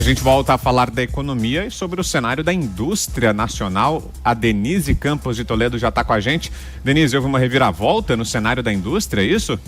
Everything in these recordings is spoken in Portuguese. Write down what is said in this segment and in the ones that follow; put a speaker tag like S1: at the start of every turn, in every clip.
S1: A gente volta a falar da economia e sobre o cenário da indústria nacional. A Denise Campos de Toledo já está com a gente. Denise, houve uma reviravolta no cenário da indústria, é isso?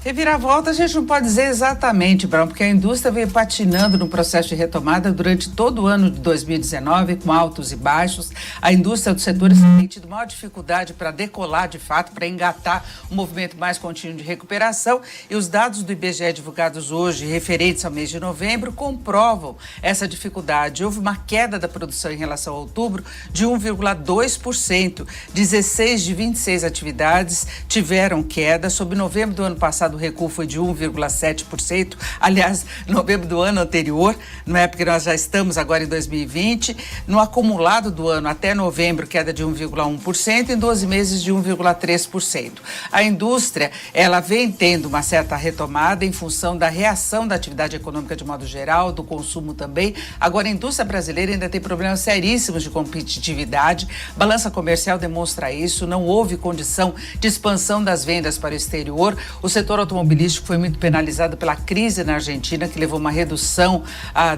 S2: Reviravolta a gente não pode dizer exatamente, Brown, porque a indústria veio patinando no processo de retomada durante todo o ano de 2019, com altos e baixos. A indústria do setor tem tido maior dificuldade para decolar, de fato, para engatar um movimento mais contínuo de recuperação. E os dados do IBGE divulgados hoje, referentes ao mês de novembro, comprovam essa dificuldade. Houve uma queda da produção em relação a outubro de 1,2%. 16 de 26 atividades tiveram queda. Sobre novembro do ano passado, o recuo foi de 1,7%. Aliás, novembro do ano anterior, não é porque nós já estamos agora em 2020. No acumulado do ano até novembro, queda de 1,1%, em 12 meses de 1,3%. A indústria, ela vem tendo uma certa retomada em função da reação da atividade econômica de modo geral, do consumo também. Agora, a indústria brasileira ainda tem problemas seríssimos de competitividade. Balança comercial demonstra isso. Não houve condição de expansão das vendas para o exterior. O setor automobilístico foi muito penalizado pela crise na Argentina, que levou uma redução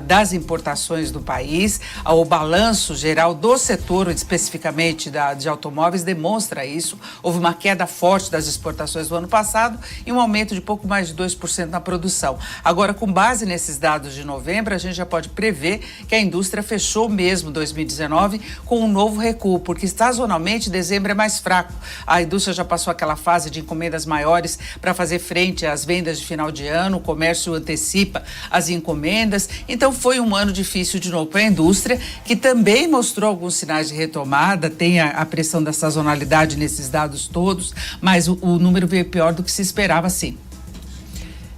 S2: das importações do país. O balanço geral do setor, especificamente de automóveis, demonstra isso. Houve uma queda forte das exportações do ano passado e um aumento de pouco mais de 2% na produção. Agora, com base nesses dados de novembro, a gente já pode prever que a indústria fechou mesmo 2019 com um novo recuo, porque sazonalmente dezembro é mais fraco. A indústria já passou aquela fase de encomendas maiores para fazer frente às vendas de final de ano, o comércio antecipa as encomendas. Então foi um ano difícil de novo para a indústria, que também mostrou alguns sinais de retomada, tem a pressão da sazonalidade nesses dados todos, mas o número veio pior do que se esperava, sim.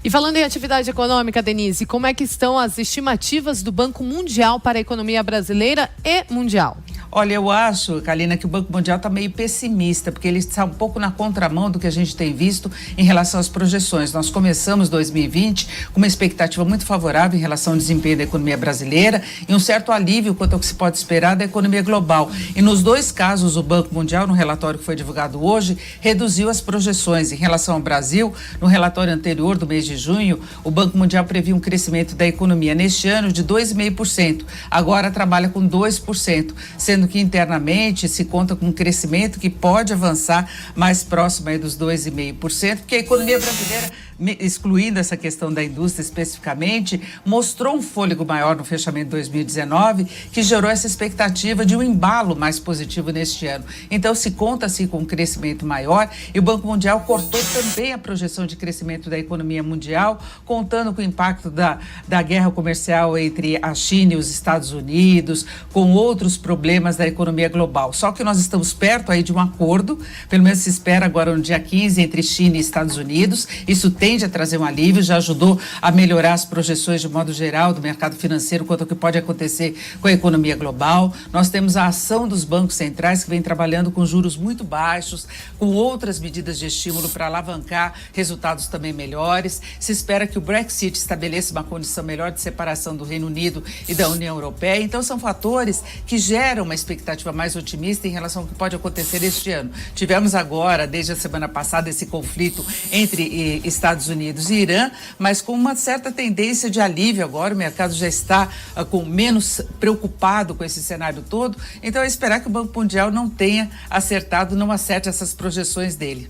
S3: E falando em atividade econômica, Denise, como é que estão as estimativas do Banco Mundial para a economia brasileira e mundial?
S2: Olha, eu acho, Kalina, que o Banco Mundial está meio pessimista, porque ele está um pouco na contramão do que a gente tem visto em relação às projeções. Nós começamos 2020 com uma expectativa muito favorável em relação ao desempenho da economia brasileira e um certo alívio quanto ao que se pode esperar da economia global. E nos dois casos, o Banco Mundial, no relatório que foi divulgado hoje, reduziu as projeções. Em relação ao Brasil, no relatório anterior do mês de junho, o Banco Mundial previa um crescimento da economia neste ano de 2,5%. Agora trabalha com 2%, sendo que internamente se conta com um crescimento que pode avançar mais próximo aí dos 2,5%, porque a economia brasileira, excluindo essa questão da indústria especificamente, mostrou um fôlego maior no fechamento de 2019, que gerou essa expectativa de um embalo mais positivo neste ano. Então se conta assim com um crescimento maior e o Banco Mundial cortou também a projeção de crescimento da economia mundial, contando com o impacto da guerra comercial entre a China e os Estados Unidos, com outros problemas da economia global. Só que nós estamos perto aí de um acordo, pelo menos se espera agora no dia 15, entre China e Estados Unidos. Isso tende a trazer um alívio, já ajudou a melhorar as projeções de modo geral do mercado financeiro quanto ao que pode acontecer com a economia global. Nós temos a ação dos bancos centrais que vem trabalhando com juros muito baixos, com outras medidas de estímulo para alavancar resultados também melhores. Se espera que o Brexit estabeleça uma condição melhor de separação do Reino Unido e da União Europeia. Então são fatores que geram uma expectativa mais otimista em relação ao que pode acontecer este ano. Tivemos agora, desde a semana passada, esse conflito entre Estados Unidos e Irã, mas com uma certa tendência de alívio agora. O mercado já está com menos preocupado com esse cenário todo. Então é esperar que o Banco Mundial não tenha acertado, não acerte essas projeções dele.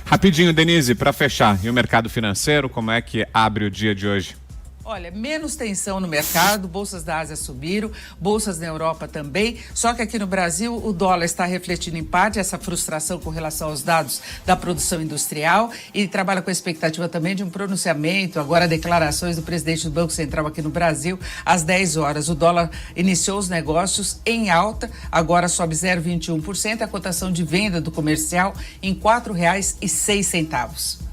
S1: Rapidinho, Denise, para fechar, e o mercado financeiro, como é que abre o dia de hoje?
S2: Olha, menos tensão no mercado, bolsas da Ásia subiram, bolsas na Europa também, só que aqui no Brasil o dólar está refletindo em parte essa frustração com relação aos dados da produção industrial e trabalha com a expectativa também de um pronunciamento, agora declarações do presidente do Banco Central aqui no Brasil, às 10 horas. O dólar iniciou os negócios em alta, agora sobe 0,21%, a cotação de venda do comercial em R$ 4,06.